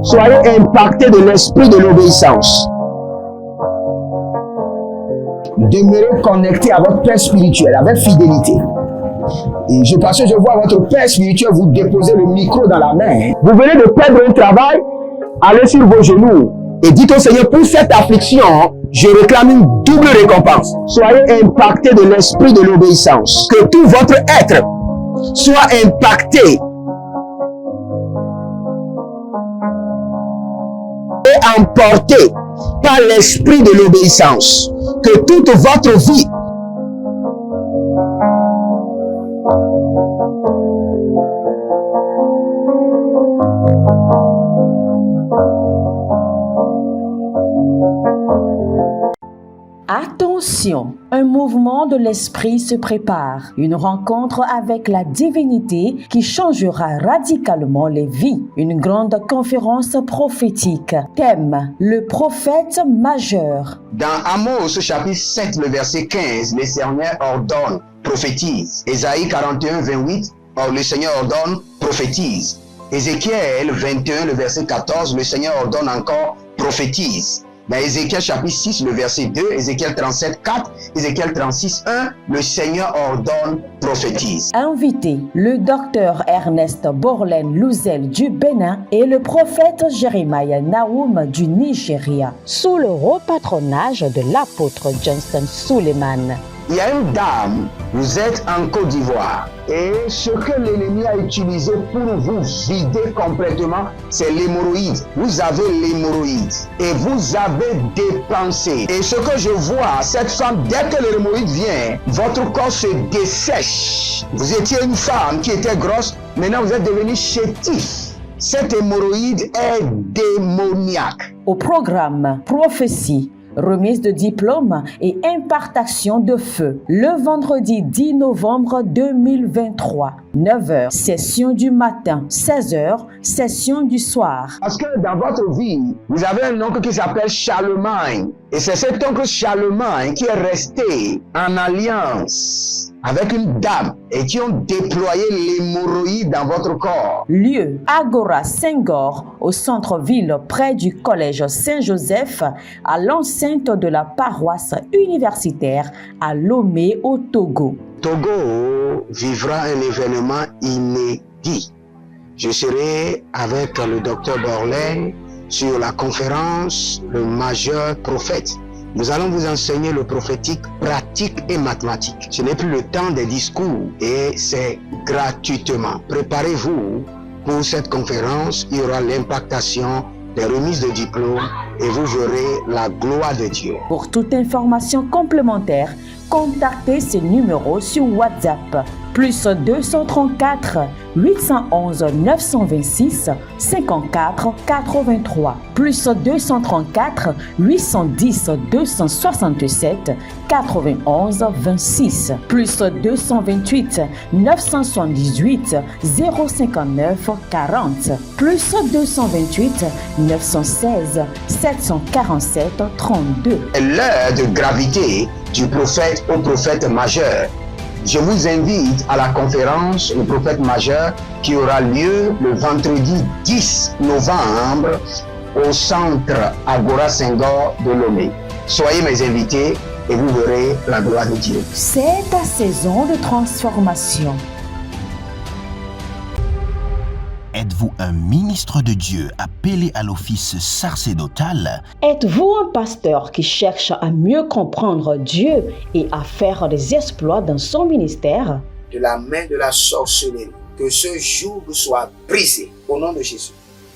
Soyez impactés de l'esprit de l'obéissance. Demeurez connectés à votre Père spirituel avec fidélité. Et parce que je vois votre Père spirituel vous déposer le micro dans la main. Vous venez de perdre un travail, allez sur vos genoux et dites au Seigneur, pour cette affliction, je réclame une double récompense. Soyez impactés de l'esprit de l'obéissance. Que tout votre être soit impacté et emporté par l'esprit de l'obéissance. Que toute votre vie Attention, un mouvement de l'esprit se prépare, une rencontre avec la divinité qui changera radicalement les vies, une grande conférence prophétique. Thème, le prophète majeur. Dans Amos chapitre 7, le verset 15, le Seigneur ordonne, prophétise. Ésaïe 41, 28, le Seigneur ordonne, prophétise. Ézéchiel 21, le verset 14, le Seigneur ordonne encore, prophétise. Dans Ézéchiel chapitre 6, le verset 2, Ézéchiel 37, 4, Ézéchiel 36, 1, le Seigneur ordonne, prophétise. Invité, le docteur Ernest Borlen Louzel du Bénin et le prophète Jeremiah Nahum du Nigeria, sous le haut patronage de l'apôtre Johnson Suleiman. Il y a une dame, vous êtes en Côte d'Ivoire et ce que l'ennemi a utilisé pour vous vider complètement, c'est l'hémorroïde. Vous avez l'hémorroïde et vous avez dépensé. Et ce que je vois, cette femme, dès que l'hémorroïde vient, votre corps se dessèche. Vous étiez une femme qui était grosse, maintenant vous êtes devenu chétif. Cette hémorroïde est démoniaque. Au programme Prophétie, remise de diplôme et impartation de feu. Le vendredi 10 novembre 2023, 9h, session du matin, 16h, session du soir. Parce que dans votre vie, vous avez un oncle qui s'appelle Charlemagne. Et c'est cet oncle Charlemagne qui est resté en alliance avec une dame et qui ont déployé l'hémorroïde dans votre corps. Lieu, Agora Senghor, au centre-ville près du collège Saint-Joseph, à l'enceinte de la paroisse universitaire à Lomé au Togo. Togo vivra un événement inédit. Je serai avec le docteur Borlen sur la conférence Le Majeur Prophète. Nous allons vous enseigner le prophétique pratique et mathématique. Ce n'est plus le temps des discours et c'est gratuitement. Préparez-vous pour cette conférence. Il y aura l'impactation des remises de diplômes et vous verrez la gloire de Dieu. Pour toute information complémentaire, contactez ces numéros sur WhatsApp. Plus 234 811 926 54 83. Plus 234 810 267 91 26. Plus 228 978 059 40. Plus 228 916 747 32. L'heure de gravité du prophète au prophète majeur. Je vous invite à la conférence Le Prophète Majeur qui aura lieu le vendredi 10 novembre au centre Agora Senghor de Lomé. Soyez mes invités et vous verrez la gloire de Dieu. C'est ta saison de transformation. Êtes-vous un ministre de Dieu appelé à l'office sacerdotal? Êtes-vous un pasteur qui cherche à mieux comprendre Dieu et à faire des exploits dans son ministère? De la main de la sorcellerie, que ce joug soit brisé au nom de Jésus.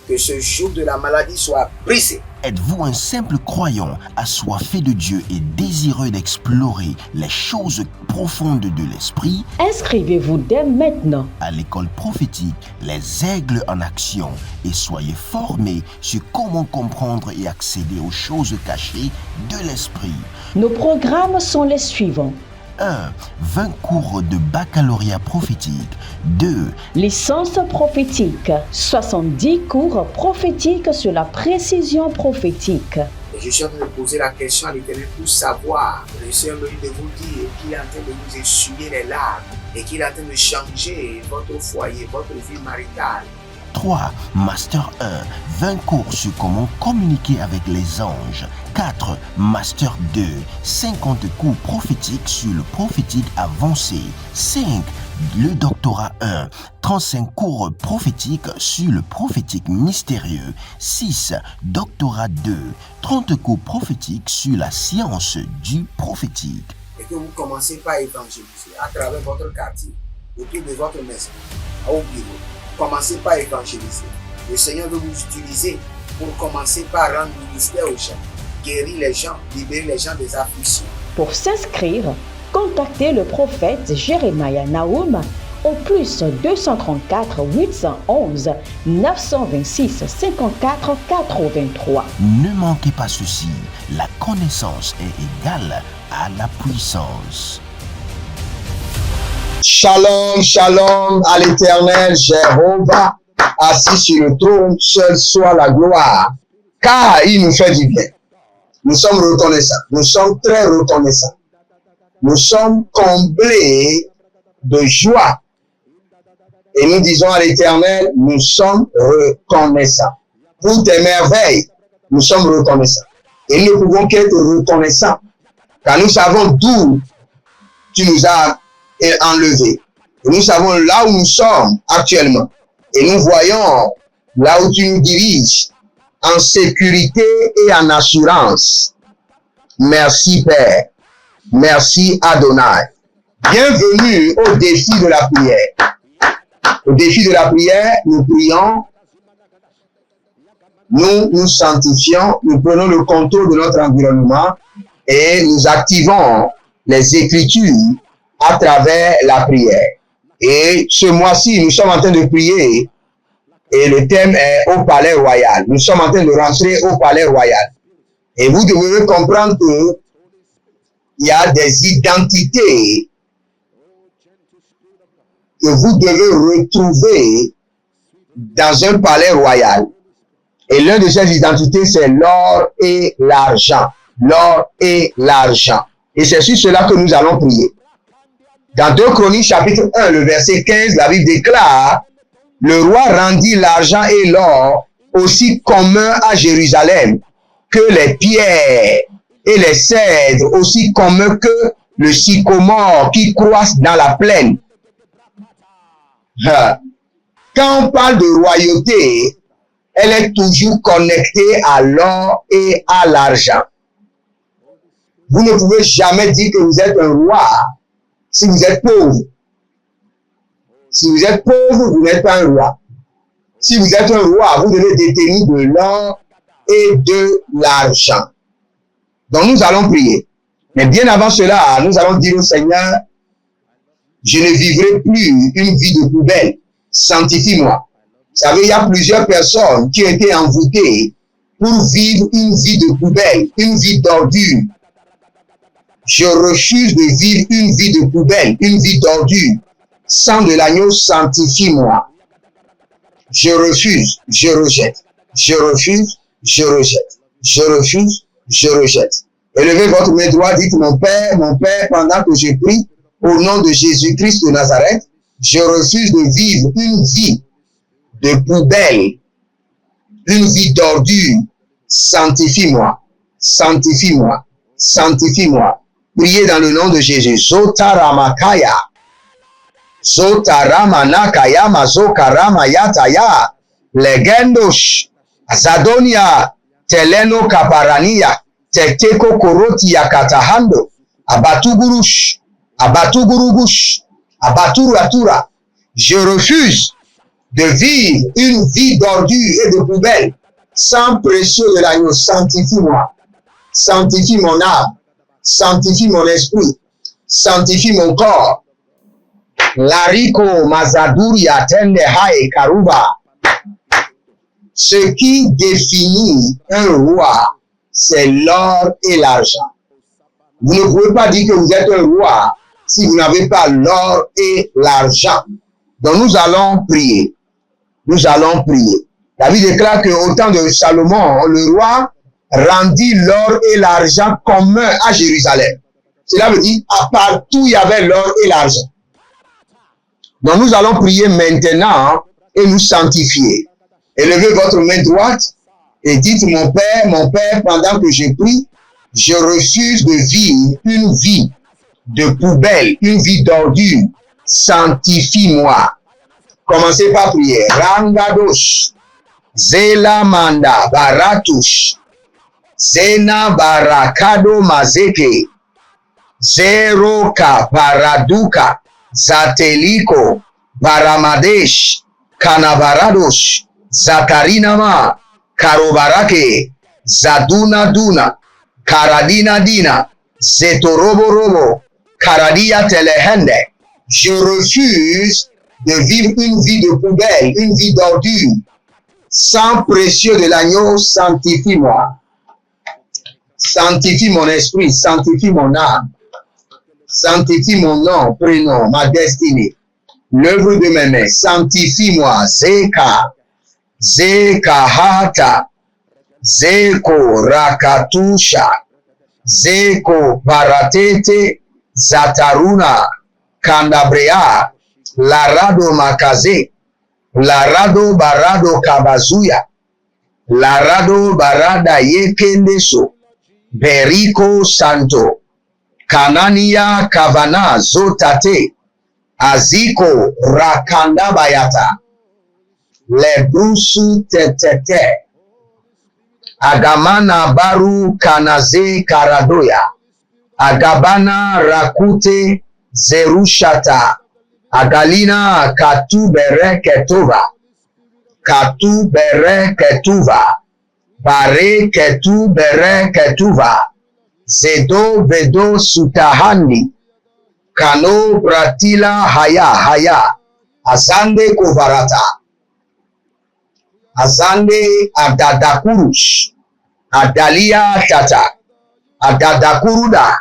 Que ce joug de la maladie soit brisé. Êtes-vous un simple croyant assoiffé de Dieu et désireux d'explorer les choses profondes de l'esprit? Inscrivez-vous dès maintenant À l'école prophétique Les Aigles en Action et soyez formés sur comment comprendre et accéder aux choses cachées de l'esprit. Nos programmes sont les suivants. 1. 20 cours de baccalauréat prophétique. 2. Licence prophétique. 70 cours prophétiques sur la précision prophétique. Et je suis en train de poser la question à l'Éternel pour savoir. Le Seigneur me dit de vous dire qu'il est en train de vous essuyer les larmes et qu'il est en train de changer votre foyer, votre vie maritale. 3. Master 1, 20 cours sur comment communiquer avec les anges. 4. Master 2, 50 cours prophétiques sur le prophétique avancé. 5. Le doctorat 1, 35 cours prophétiques sur le prophétique mystérieux. 6. Doctorat 2, 30 cours prophétiques sur la science du prophétique. Et que vous commencez par évangéliser à travers votre quartier, autour de votre maison, au bureau. Commencez par évangéliser. Le Seigneur veut vous utiliser pour commencer par rendre ministère aux gens, guérir les gens, libérer les gens des afflictions. Pour s'inscrire, contactez le prophète Jérémia Nahum au plus 234 811 926 54 83. Ne manquez pas ceci, la connaissance est égale à la puissance. Shalom, shalom à l'Éternel, Jéhovah, assis sur le trône, seul soit la gloire, car il nous fait du bien. Nous sommes reconnaissants, nous sommes très reconnaissants. Nous sommes comblés de joie. Et nous disons à l'Éternel, nous sommes reconnaissants. Pour tes merveilles, nous sommes reconnaissants. Et nous ne pouvons qu'être reconnaissants, car nous savons d'où tu nous as enlevés. Et nous savons là où nous sommes actuellement. Et nous voyons là où tu nous diriges, en sécurité et en assurance. Merci Père. Merci Adonai. Bienvenue au défi de la prière. Au défi de la prière, nous prions, nous nous sanctifions, nous prenons le contrôle de notre environnement et nous activons les Écritures à travers la prière. Et ce mois-ci, nous sommes en train de prier et le thème est au Palais Royal. Nous sommes en train de rentrer au Palais Royal. Et vous devez comprendre que il y a des identités que vous devez retrouver dans un palais royal. Et l'une de ces identités, c'est l'or et l'argent. L'or et l'argent. Et c'est sur cela que nous allons prier. Dans 2 Chroniques chapitre 1, le verset 15, la Bible déclare, le roi rendit l'argent et l'or aussi communs à Jérusalem que les pierres et les cèdres, aussi communs que le sycomore qui croissent dans la plaine. Quand on parle de royauté, elle est toujours connectée à l'or et à l'argent. Vous ne pouvez jamais dire que vous êtes un roi si vous êtes pauvre. Si vous êtes pauvre, vous n'êtes pas un roi. Si vous êtes un roi, vous devez détenir de l'or et de l'argent. Donc nous allons prier. Mais bien avant cela, nous allons dire au Seigneur, je ne vivrai plus une vie de poubelle. Sanctifie-moi. Vous savez, il y a plusieurs personnes qui ont été envoûtées pour vivre une vie de poubelle, une vie d'ordure. Je refuse de vivre une vie de poubelle, une vie d'ordure. Sang de l'agneau, sanctifie-moi. Je refuse, je rejette. Je refuse, je rejette. Je refuse, je rejette. Élevez votre main droite, dites mon Père, pendant que je prie, au nom de Jésus-Christ de Nazareth, je refuse de vivre une vie de poubelle, une vie d'ordure. Sanctifie-moi, sanctifie-moi, sanctifie-moi. Priez dans le nom de Jésus. Zotaramakaya. Zotaramanakaya mazokaramayataya. Legendosh. Zadonia. Teleno kaparania. Tekeko koroti yakatahando. Abatugurush. Abatugurugush. Abaturatura. Je refuse de vivre une vie d'ordure et de poubelle. Sang précieux de l'agneau, sanctifie-moi. Sanctifie mon âme. Sanctifie mon esprit. Sanctifie mon corps. Lariko mazaduri atende hae karuba. Ce qui définit un roi, c'est l'or et l'argent. Vous ne pouvez pas dire que vous êtes un roi si vous n'avez pas l'or et l'argent. Donc nous allons prier. Nous allons prier. La Bible déclare qu'au temps de Salomon, le roi rendit l'or et l'argent commun à Jérusalem. Cela veut dire, à partout il y avait l'or et l'argent. Donc nous allons prier maintenant et nous sanctifier. Élevez votre main droite et dites, mon Père, pendant que je prie, je refuse de vivre une vie de poubelle, une vie d'ordure. Sanctifie-moi. Commencez par prier. Rangadosh, Zela Manda, Baratush, Zena Barakado Mazeke, Zeroka Paraduka, Zateliko, Baramadesh, Kanabaradosh, Zakarinama, Karobarake, Zaduna Duna, Karadina Dina, Zetorobo Robo, Karadia Telehende. Je refuse de vivre une vie de poubelle, une vie d'ordure. Sang précieux de l'agneau, sanctifie-moi. Sanctifie mon esprit, sanctifie mon âme. Sanctifie mon nom, prénom, ma destinée. L'œuvre de mes mains, sanctifie-moi. Zeka, Zekahata, Zeko Rakatusha, Zeko Paratete, Zataruna, Kandabrea, Larado Makaze, Larado Barado Kabazuya, Larado Barada Yekendeso, Beriko Santo, Kanania Kavana Zotate, Aziko Rakandabayata, Lebrusu Tetete, Agamana Baru Kanaze Karadoya, Agabana Rakute Zerushata, Agalina Katu Bere Ketova, Katu Bere Ketuva, Bare Ketu Bere Ketuva, Zedo Vedo Sutahandi, Kano Bratila Haya, Azande Kovarata, Azande Adadakurush, Adalia Tata, Adadakuruda,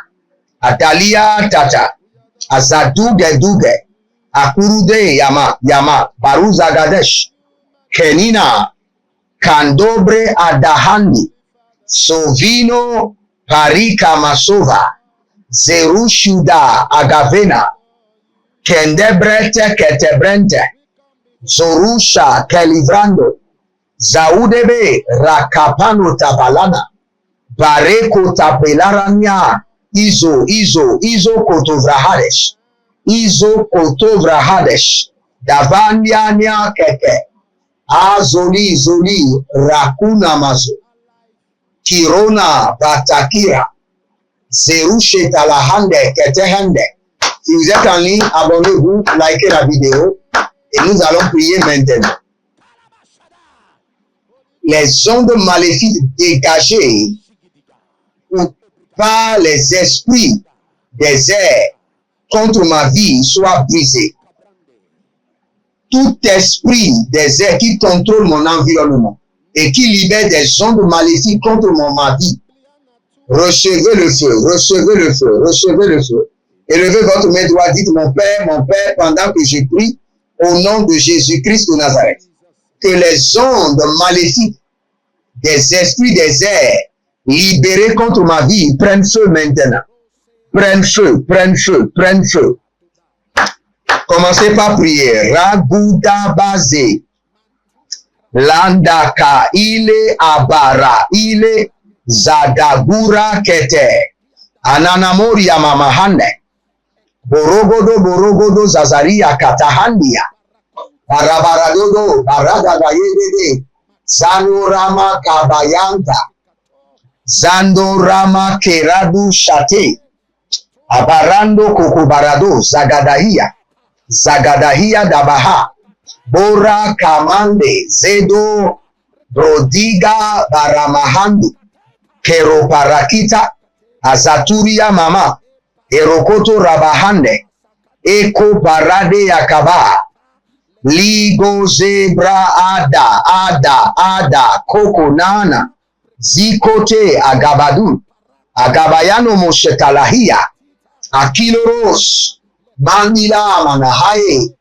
Adalia Tata, Azaduge, Akurude Yama, Baruza Gadesh, Kenina, Kandobre Adahandi, Sovino Parika Masova, Zerushuda Agavena, Kendebrete Ketebrente, Zorusha Kelivrando, Zaudebe Rakapano Tabalana, Bareko Tapelarania, Izo Kotovrahadesh, Izo Kotovrahadesh, Davanyania Keke, Azoli Rakuna Mazo, Kirona Batakira, Zerushe Talahande Ketehende. Si vous êtes en ligne, abonnez-vous, likez la vidéo et nous allons prier maintenant. Les ondes maléfiques dégagées par les esprits des airs contre ma vie soient brisés. Tout esprit des airs qui contrôle mon environnement et qui libère des ondes maléfiques contre ma vie, recevez le feu. Élevez votre main droite, dites, mon Père, pendant que je prie, au nom de Jésus-Christ de Nazareth, que les ondes maléfiques des esprits des airs libérés contre ma vie prennent feu maintenant. Prennent feu. Commencez par prier. Raguda Bazé, Landaka, Ile Abara, Ile Zadagura Kete, Ananamori Yamamahane, Borogodo Zazaria Katahandia, Barabaradodo, Baradagayede, Zanorama Kabayanta, Zandorama Keradu Shate, Abarando Kokobarado, Zagadahia Dabaha, Bora Kamande, Zedo, Brodiga Baramahandu, Keroparakita, Azaturia Mama, Erokoto Rabahande, Eko Parade Yakaba, Ligo Zebra Ada, Koko Nana, Zikote Agabadu, Agabayano Moshetalahia, Akiloros, Mandila Manahaye,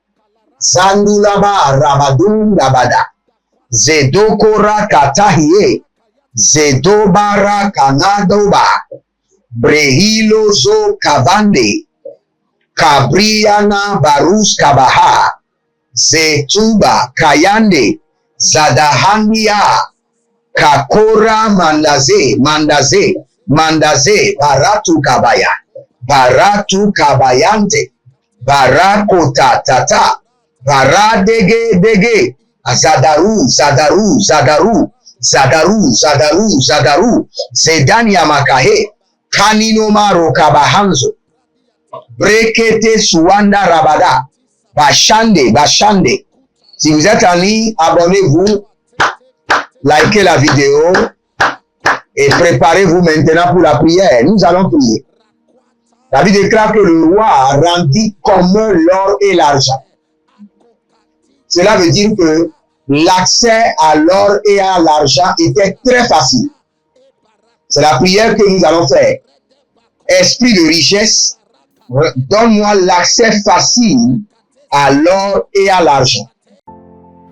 Zandulaba Rabadun Gabada, Zedokora Katahie, Zedobara Kanadoba, Brehilozo Kavande, Kabriana Barus Kabaha, Zetuba Kayande Zadahandia Kakora Mandaze Baratu Kabayante Barakota Tata Baradege Zadaru Zedania Makahe Kaninoma Kabahanzo Brekete Suanda Rabada Bashande. Si vous êtes en ligne, abonnez-vous, likez la vidéo et préparez-vous maintenant pour la prière. Nous allons prier. La Bible déclare que le roi rendit commun l'or et l'argent. Cela veut dire que l'accès à l'or et à l'argent était très facile. C'est la prière que nous allons faire. Esprit de richesse, donne-moi l'accès facile à l'or et à l'argent.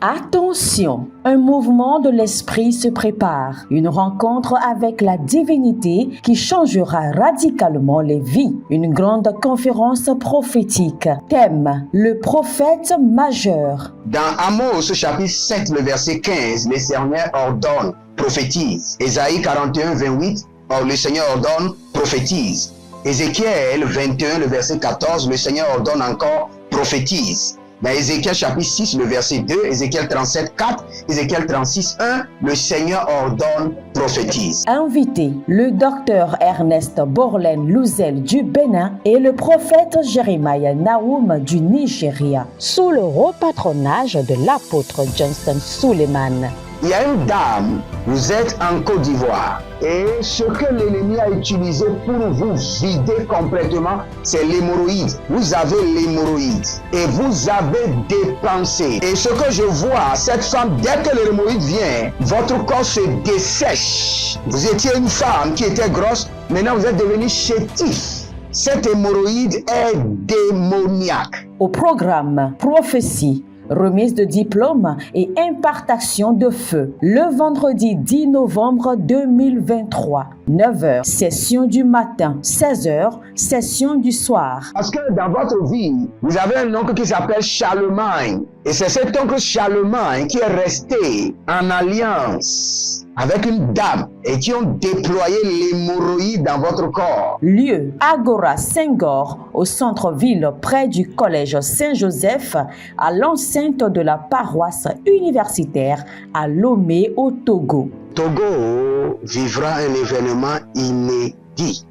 Attention, un mouvement de l'esprit se prépare, une rencontre avec la divinité qui changera radicalement les vies, une grande conférence prophétique. Thème, le prophète majeur. Dans Amos chapitre 7, le verset 15, le Seigneur ordonne, prophétise. Ésaïe 41, 28, le Seigneur ordonne, prophétise. Ézéchiel 21, le verset 14, le Seigneur ordonne encore, prophétise. Dans Ézéchiel chapitre 6, le verset 2, Ézéchiel 37, 4, Ézéchiel 36, 1, le Seigneur ordonne, prophétise. Invité, le docteur Ernest Borlen Louzel du Bénin et le prophète Jeremiah Nahum du Nigeria, sous le haut patronage de l'apôtre Johnson Suleiman. Il y a une dame, vous êtes en Côte d'Ivoire et ce que l'ennemi a utilisé pour vous vider complètement, c'est l'hémorroïde. Vous avez l'hémorroïde et vous avez dépensé. Et ce que je vois, cette femme, dès que l'hémorroïde vient, votre corps se dessèche. Vous étiez une femme qui était grosse, maintenant vous êtes devenu chétif. Cette hémorroïde est démoniaque. Au programme Prophétie, remise de diplôme et impartation de feu. Le vendredi 10 novembre 2023, 9h, session du matin, 16h, session du soir. Parce que dans votre vie, vous avez un oncle qui s'appelle Charlemagne. Et c'est cet oncle Charlemagne qui est resté en alliance avec une dame et qui ont déployé l'hémorroïde dans votre corps. Lieu, Agora Senghor, au centre-ville près du collège Saint-Joseph, à l'enceinte de la paroisse universitaire à Lomé au Togo. Togo vivra un événement inédit.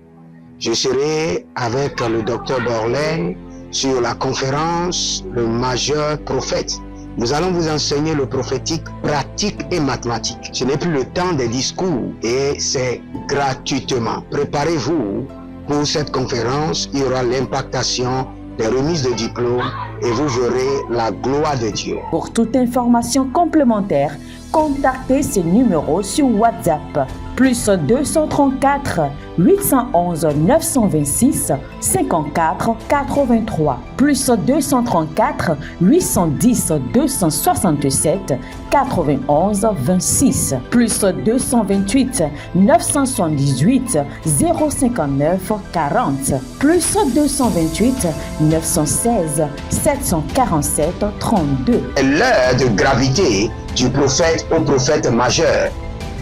Je serai avec le docteur Borlen sur la conférence Le Majeur Prophète. Nous allons vous enseigner le prophétique pratique et mathématique. Ce n'est plus le temps des discours et c'est gratuitement. Préparez-vous pour cette conférence. Il y aura l'impactation des remises de diplômes et vous verrez la gloire de Dieu. Pour toute information complémentaire, contactez ces numéros sur WhatsApp. Plus 234 811 926 54 83. Plus 234 810 267 91 26. Plus 228 978 059 40. Plus 228 916 747 32. L'heure de gravité du prophète au prophète majeur.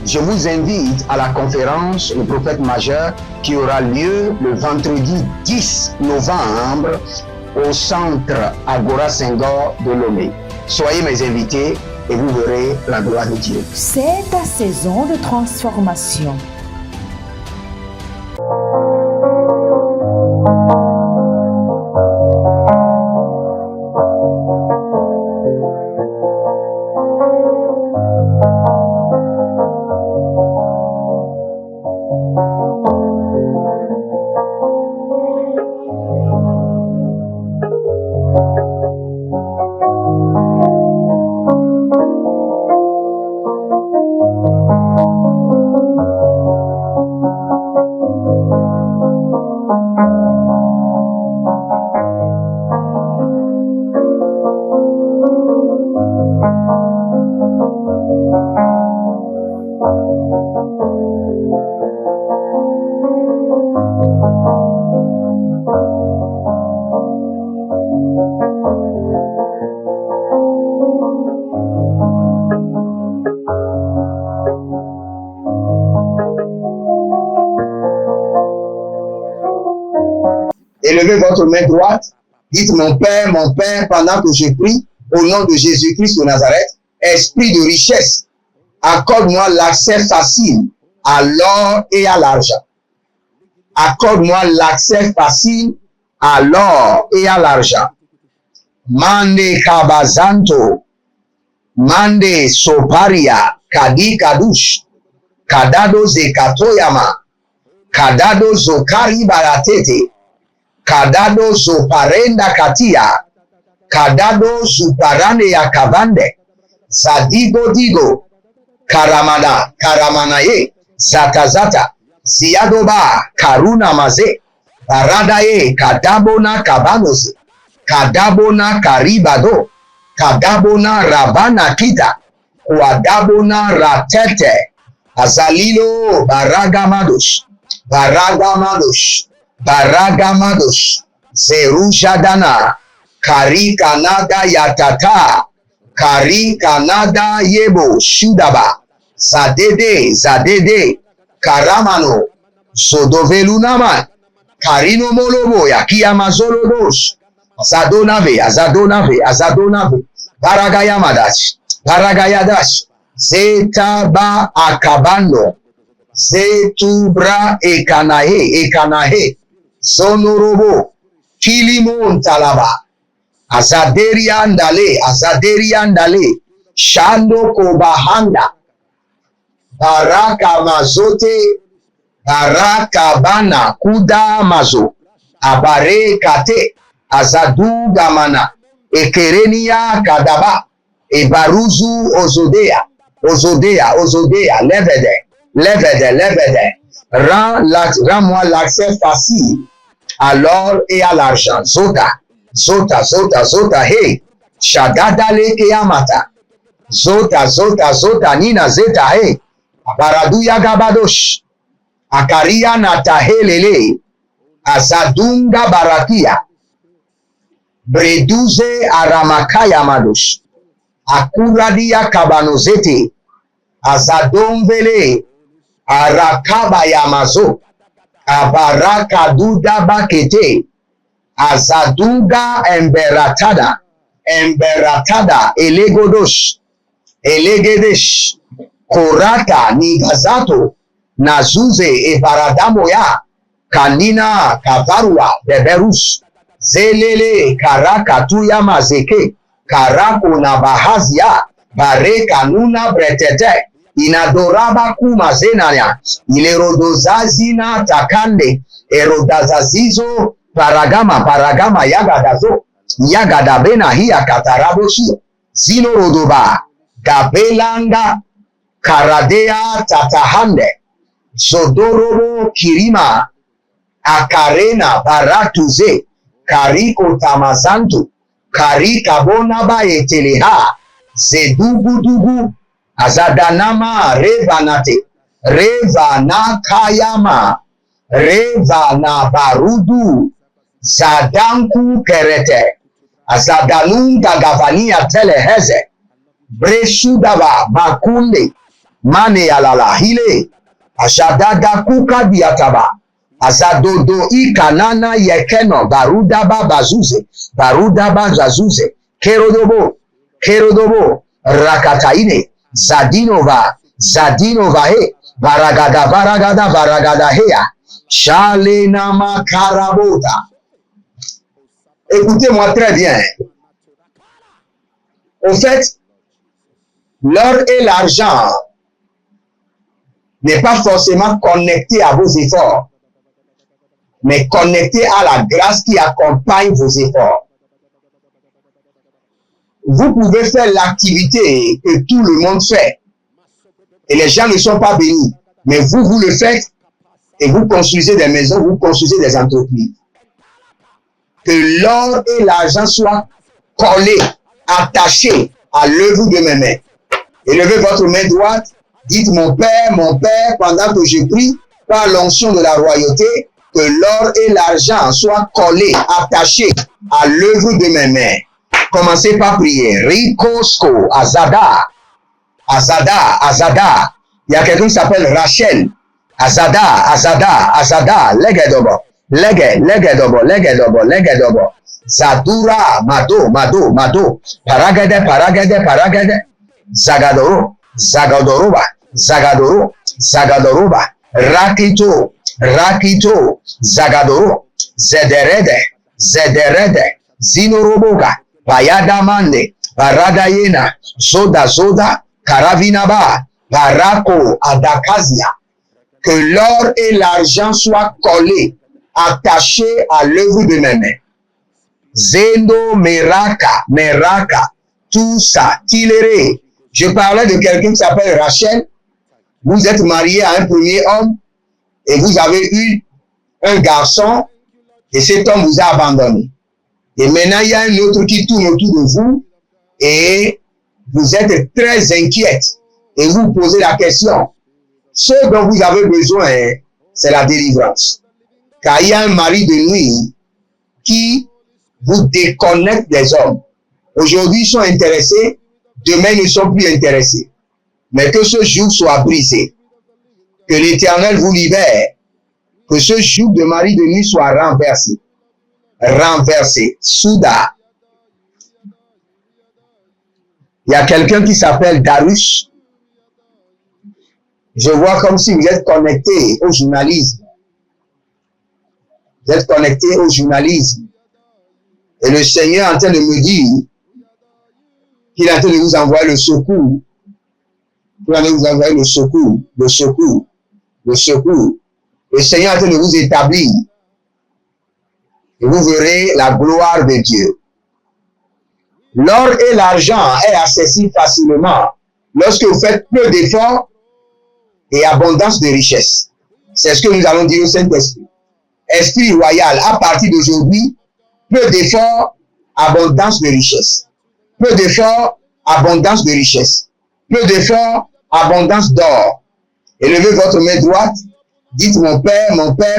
Je vous invite à la conférence Le Prophète Majeur qui aura lieu le vendredi 10 novembre au centre Agora Senghor de Lomé. Soyez mes invités et vous verrez la gloire de Dieu. C'est ta saison de transformation. Élevez votre main droite. Dites mon Père, pendant que je prie, au nom de Jésus-Christ de Nazareth, esprit de richesse, accorde-moi l'accès facile à l'or et à l'argent. Accorde-moi l'accès facile à l'or et à l'argent. Mande kabazanto, mande soparia, kadi kadush, kadado zekatoyama, kadado zokari baratete, kadado zoparenda katia, kadado zuparane ya kavande, zadigo digo, karamanaye, zata, ziadoba, karuna maze, baradaye, kadabona kabanoze, kadabona karibado, kadabona rabana kita, kuadabona ratete, azalilo baragamadosh, zerujadana, kari kanada yatata, kari kanada yebo shudaba, zadede, karamano, zodovelunama, karino molobo ya kiyamazolodosh, azadonave, baragayadash, zetaba akabando, zetubra ekanahe, sonorobo, kilimon talaba, azaderi andale, shando kobahanda, baraka mazote, baraka bana kuda mazo, abare kate, azadu gamana, ekerenia kadaba, ebaruzu ozodea, levede, rends-moi l'accès facile à l'or et à l'argent, zota, hey, shadadale keyamata, zota, nina zeta, hey, baraduya gabadosh, akaria natahelele, azadunga barakia, breduze aramakaya madosh, akuradia kabanozete, azadonvele, arakaba yamazo, abaraka duda bakete, azaduga emberatada, elegedesh, korata nigazato, nazuze ebaradamoya, kanina kavarua beberus, zelele karakatuya mazeke, karako na bahazia, bareka nuna bretete, inadoraba kumazenanya, ilerodozazina takande, erodazazizo, paragama yagadabena hiya katarabosu, zino rodoba, gabelanga, karadea tatahande, zodorobo kirima, akarena baratuze, kariko tamazantu, karika bonaba eteleha, zedugudugu, azadanama revanate, revana kayama, revana barudu, zadanku kerete, azadanunga gavania teleheze, breshudaba makunde, mane alala hile, ashadada kuka diataba, azadodo ikanana yekeno, barudaba zazuze, kerodobo, rakataine, zadinova he, baragada hea, shalenama karabota. Écoutez-moi très bien. Au fait, l'or et l'argent n'est pas forcément connecté à vos efforts, mais connecté à la grâce qui accompagne vos efforts. Vous pouvez faire l'activité que tout le monde fait et les gens ne sont pas bénis, mais vous le faites et vous construisez des maisons, vous construisez des entreprises. Que l'or et l'argent soient collés, attachés à l'œuvre de mes mains. Élevez votre main droite, dites mon Père, pendant que je prie, par l'onction de la royauté, que l'or et l'argent soient collés, attachés à l'œuvre de mes mains. Commencez par prier. Rikosko, Azada. Il y a quelqu'un qui s'appelle Rachel. Azada, Legedobo. Lege dobo. Zadura, mado. Paragade. Zagadoroba. Rakito. Zagadoro. Zederede. Zinoroboga. Bayadamande. Baradayena. Zoda. Karavinaba. Barako. Adakazia. Que l'or et l'argent soient collés, attachés à l'œuvre de mes mains. Zendo, Meraka, tout ça, Tilere. Je parlais de quelqu'un qui s'appelle Rachel. Vous êtes marié à un premier homme et vous avez eu un garçon et cet homme vous a abandonné. Et maintenant, il y a un autre qui tourne autour de vous et vous êtes très inquiète et vous posez la question. Ce dont vous avez besoin, c'est la délivrance. Car il y a un mari de nuit qui vous déconnecte des hommes. Aujourd'hui, ils sont intéressés, demain, ils ne sont plus intéressés. Mais que ce joug soit brisé. Que l'Éternel vous libère. Que ce joug de mari de nuit soit renversé. Souda. Il y a quelqu'un qui s'appelle Darus. Je vois comme si vous êtes connecté au journalisme. Vous êtes connecté au journalisme. Et le Seigneur est en train de me dire qu'il est en train de vous envoyer le secours. Il est en train de vous envoyer le secours. Le Seigneur est en train de vous établir. Et vous verrez la gloire de Dieu. L'or et l'argent est accessible facilement lorsque vous faites peu d'efforts et abondance de richesse. C'est ce que nous allons dire au Saint-Esprit. Esprit royal, à partir d'aujourd'hui, peu d'efforts, abondance de richesse. Peu d'efforts, abondance de richesse. Peu d'efforts, abondance d'or. Élevez votre main droite. Dites mon Père,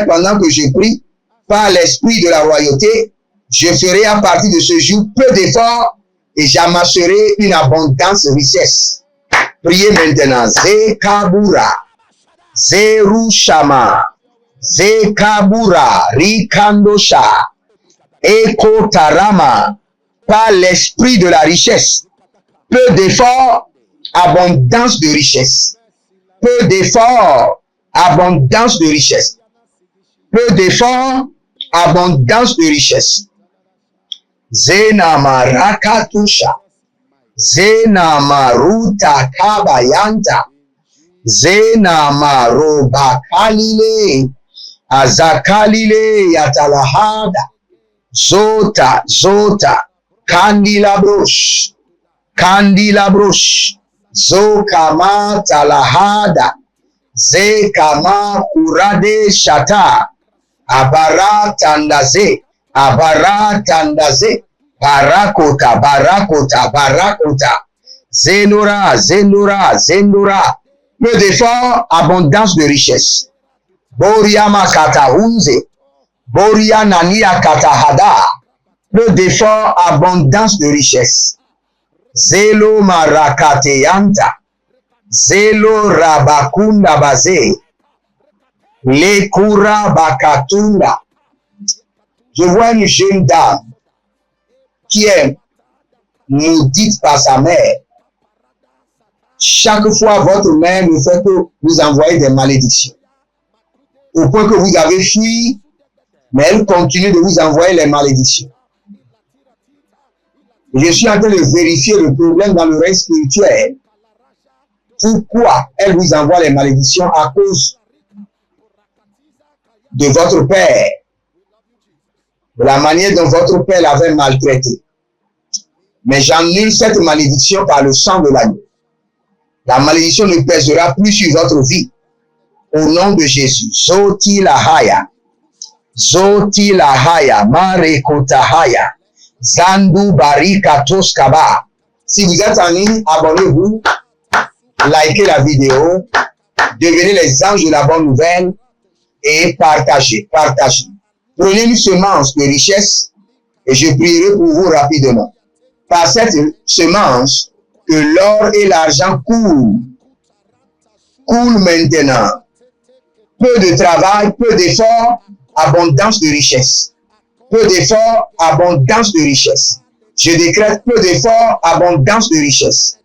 pendant que je prie, par l'esprit de la royauté, je ferai à partir de ce jour peu d'efforts et j'amasserai une abondance de richesse. Priez maintenant. Zekabura, Zerushama, Zekabura, Rikandosha, Ekotarama, par l'esprit de la richesse. Peu d'efforts, abondance de richesse. Peu d'efforts, abondance de richesse. Peu d'efforts, abondance de richesse. Zenama Rakatusha. Zena Maruta Kabayanta. Zena Marobakalile. Azakalile Yatalahada. Zota. Kandilabrosh. Zokama Talahada. Zekama Kurade Shata. Abara Tandaze. Barakota. Zenora. Peu d'efforts, abondance de richesse. Boriama Kataunze. Borianania Katahada. Peu d'efforts, abondance de richesse. Zelo Marakateyanta. Zelo Rabakunda Baze. Lekura Bakatunda. Je vois une jeune dame qui est maudite par sa mère. Chaque fois, votre mère ne fait que vous envoyer des malédictions. Au point que vous avez fui, mais elle continue de vous envoyer les malédictions. Je suis en train de vérifier le problème dans le règne spirituel. Pourquoi elle vous envoie les malédictions? À cause de votre père. De la manière dont votre père l'avait maltraité. Mais j'annule cette malédiction par le sang de l'agneau. La malédiction ne pèsera plus sur votre vie. Au nom de Jésus. Zoti lahaya, marekotahaya, zandu barika toskaba. Si vous êtes en ligne, abonnez-vous, likez la vidéo, devenez les anges de la bonne nouvelle et partagez. Prenez une semence de richesse et je prierai pour vous rapidement. Par cette semence, que l'or et l'argent coulent maintenant. Peu de travail, peu d'efforts, abondance de richesse. Peu d'efforts, abondance de richesse. Je décrète peu d'efforts, abondance de richesse.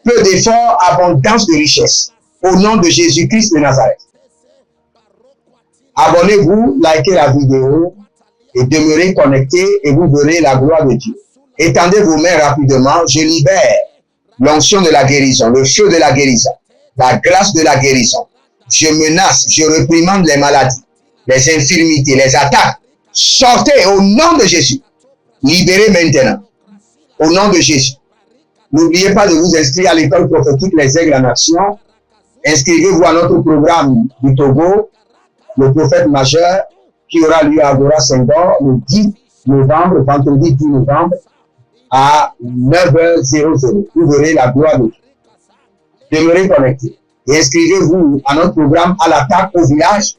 Peu d'efforts, abondance de richesse. Au nom de Jésus-Christ de Nazareth. Abonnez-vous, likez la vidéo et demeurez connectés et vous verrez la gloire de Dieu. Étendez vos mains rapidement. Je libère l'onction de la guérison, le feu de la guérison, la grâce de la guérison. Je menace, je réprimande les maladies, les infirmités, les attaques. Sortez au nom de Jésus. Libérez maintenant. Au nom de Jésus. N'oubliez pas de vous inscrire à l'école prophétique Les Aigles en Action. Inscrivez-vous à notre programme du Togo, le prophète majeur, qui aura lieu à Agora Senghor le 10 novembre, vendredi 10 novembre, à 9h00. Vous verrez la gloire de Dieu. Demeurez connectés. Et inscrivez-vous à notre programme à l'attaque au village.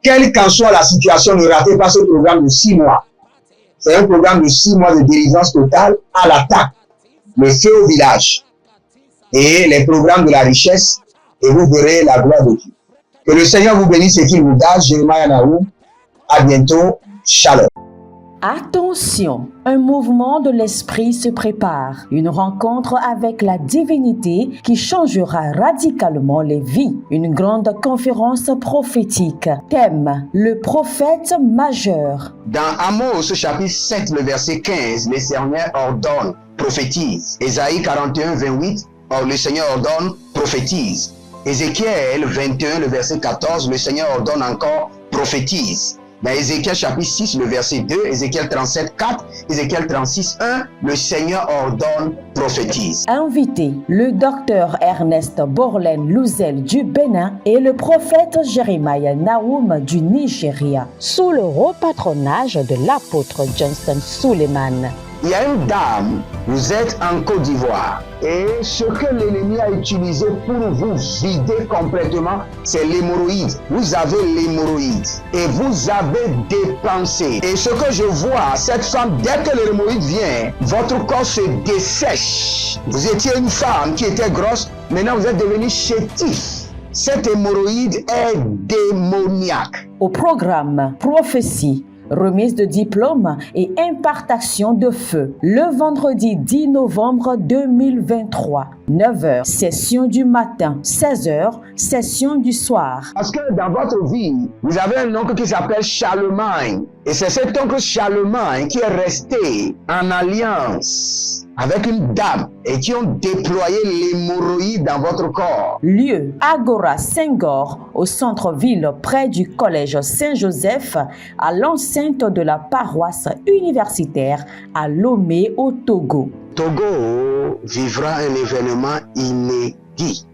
Quelle qu'en soit la situation, ne ratez pas ce programme de 6 mois. C'est un programme de 6 mois de délivrance totale à l'attaque. Le feu au village. Et les programmes de la richesse. Et vous verrez la gloire de Dieu. Que le Seigneur vous bénisse et qu'il vous garde. Jérémie Naou. À bientôt. Shalom. Attention, un mouvement de l'esprit se prépare, une rencontre avec la divinité qui changera radicalement les vies, une grande conférence prophétique. Thème, le prophète majeur. Dans Amos chapitre 7, le verset 15, le Seigneur ordonne, prophétise. Ésaïe 41, 28, le Seigneur ordonne, prophétise. Ézéchiel 21, le verset 14, le Seigneur ordonne encore, prophétise. Dans Ézéchiel chapitre 6, le verset 2, Ézéchiel 37, 4, Ézéchiel 36, 1, le Seigneur ordonne, prophétise. Invité, le docteur Ernest Borlen Louzel du Bénin et le prophète Jérémie Naoum du Nigeria, sous le haut patronage de l'apôtre Johnson Suleiman. Il y a une dame, vous êtes en Côte d'Ivoire et ce que l'ennemi a utilisé pour vous vider complètement, c'est l'hémorroïde. Vous avez l'hémorroïde et vous avez dépensé. Et ce que je vois, cette femme, dès que l'hémorroïde vient, votre corps se dessèche. Vous étiez une femme qui était grosse, maintenant vous êtes devenu chétif. Cette hémorroïde est démoniaque. Au programme Prophétie, remise de diplôme et impartation de feu. Le vendredi 10 novembre 2023, 9h, session du matin, 16h, session du soir. Parce que dans votre vie, vous avez un oncle qui s'appelle Charlemagne. Et c'est cet oncle Charlemagne qui est resté en alliance avec une dame et qui ont déployé l'hémorroïde dans votre corps. Lieu, Agora Senghor, au centre-ville près du collège Saint-Joseph, à l'enceinte de la paroisse universitaire à Lomé au Togo. Togo vivra un événement inédit.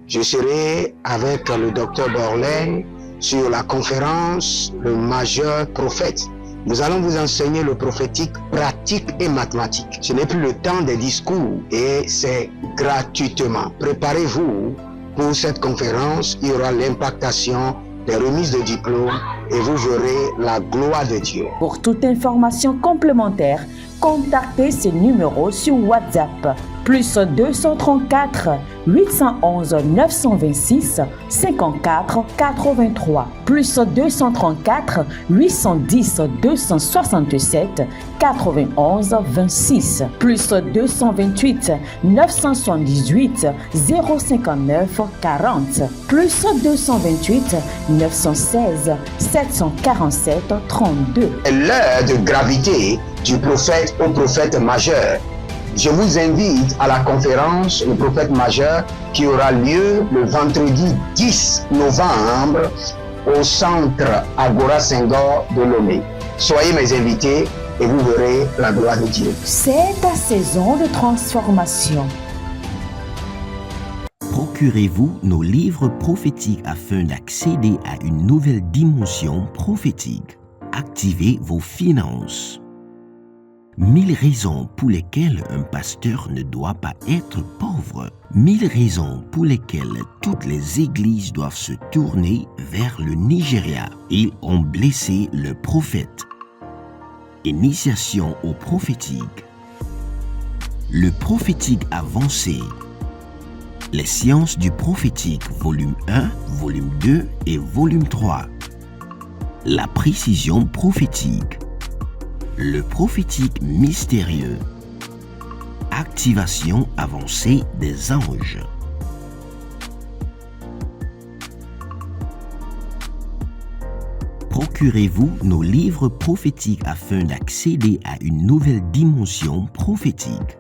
Je serai avec le docteur Borlen sur la conférence Le Majeur Prophète. Nous allons vous enseigner le prophétique pratique et mathématique. Ce n'est plus le temps des discours et c'est gratuitement. Préparez-vous pour cette conférence. Il y aura l'impactation des remises de diplômes et vous verrez la gloire de Dieu. Pour toute information complémentaire, contactez ces numéros sur WhatsApp. Plus 234 811 926 54 83. Plus 234 810 267 91 26. Plus 228 978 059 40. Plus 228 916 747 32. L'heure de gravité du prophète au prophète majeur. Je vous invite à la conférence Le Prophète Majeur qui aura lieu le vendredi 10 novembre au centre Agora Senghor de Lomé. Soyez mes invités et vous verrez la gloire de Dieu. C'est ta saison de transformation. Procurez-vous nos livres prophétiques afin d'accéder à une nouvelle dimension prophétique. Activez vos finances. 1000 raisons pour lesquelles un pasteur ne doit pas être pauvre. 1000 raisons pour lesquelles toutes les églises doivent se tourner vers le Nigeria. Ils ont blessé le prophète. Initiation au prophétique. Le prophétique avancé. Les sciences du prophétique, volume 1, volume 2 et volume 3. La précision prophétique. Le prophétique mystérieux. Activation avancée des anges. Procurez-vous nos livres prophétiques afin d'accéder à une nouvelle dimension prophétique.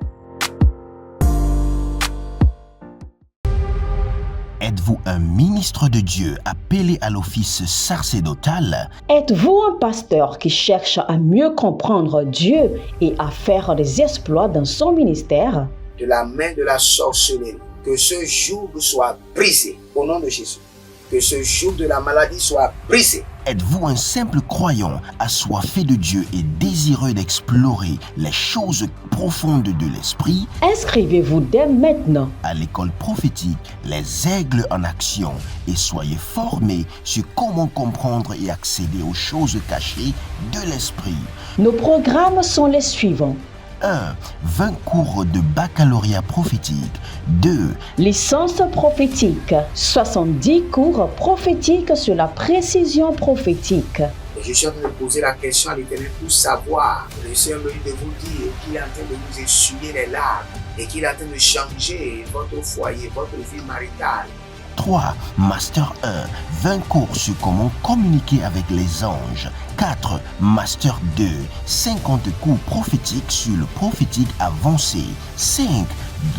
Êtes-vous un ministre de Dieu appelé à l'office sacerdotal? Êtes-vous un pasteur qui cherche à mieux comprendre Dieu et à faire des exploits dans son ministère? De la main de la sorcellerie, que ce joug soit brisé au nom de Jésus. Que ce joug de la maladie soit brisé. Êtes-vous un simple croyant assoiffé de Dieu et désireux d'explorer les choses profondes de l'esprit? Inscrivez-vous dès maintenant À l'école prophétique Les Aigles en Action et soyez formés sur comment comprendre et accéder aux choses cachées de l'esprit. Nos programmes sont les suivants. 1. 20 cours de baccalauréat prophétique. 2. Licence prophétique. 70 cours prophétiques sur la précision prophétique. Je suis en train de poser la question à l'Éternel pour savoir. Le Seigneur me dit de vous dire qu'il est en train de vous essuyer les larmes et qu'il est en train de changer votre foyer, votre vie maritale. 3. Master 1. 20 cours sur comment communiquer avec les anges. 4. Master 2. 50 cours prophétiques sur le prophétique avancé. 5.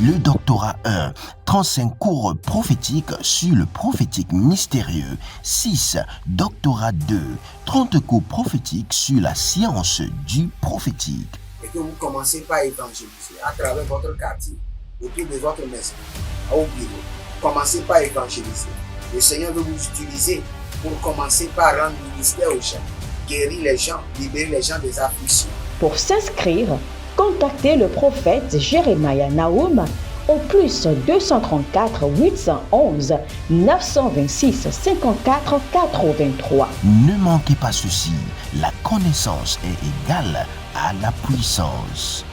Le doctorat 1. 35 cours prophétiques sur le prophétique mystérieux. 6. Doctorat 2. 30 cours prophétiques sur la science du prophétique. Et que vous commencez par évangéliser à travers votre quartier, autour de votre maison, au bureau. Commencez par évangéliser. Le Seigneur veut vous utiliser pour commencer par rendre ministère aux gens, guérir les gens, libérer les gens des afflictions. Pour s'inscrire, contactez le prophète Jérémia Nahum au plus 234 811 926 54 83. Ne manquez pas ceci, la connaissance est égale à la puissance.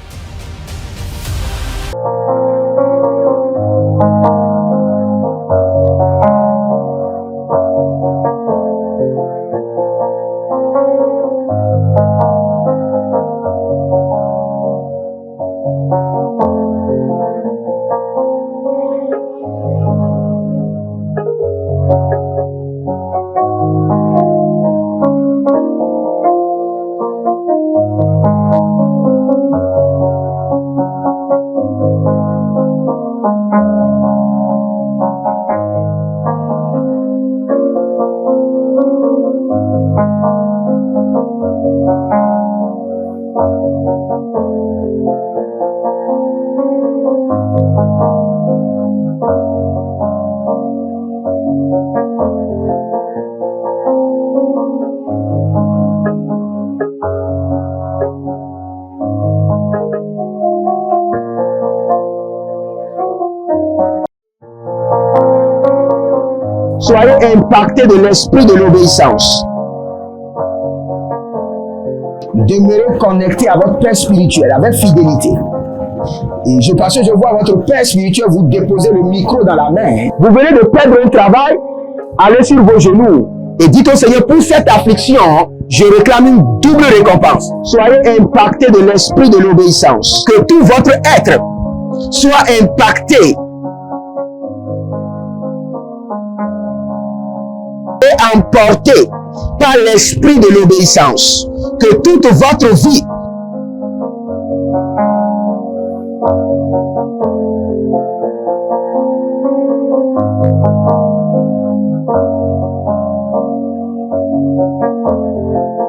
Soyez impactés de l'esprit de l'obéissance. Demeurez connectés à votre Père spirituel avec fidélité. Et parce que je vois votre Père spirituel vous déposer le micro dans la main. Vous venez de perdre un travail, allez sur vos genoux et dites au Seigneur, pour cette affliction, je réclame une double récompense. Soyez impactés de l'esprit de l'obéissance. Que tout votre être soit impacté et emporté par l'esprit de l'obéissance. Que toute votre vie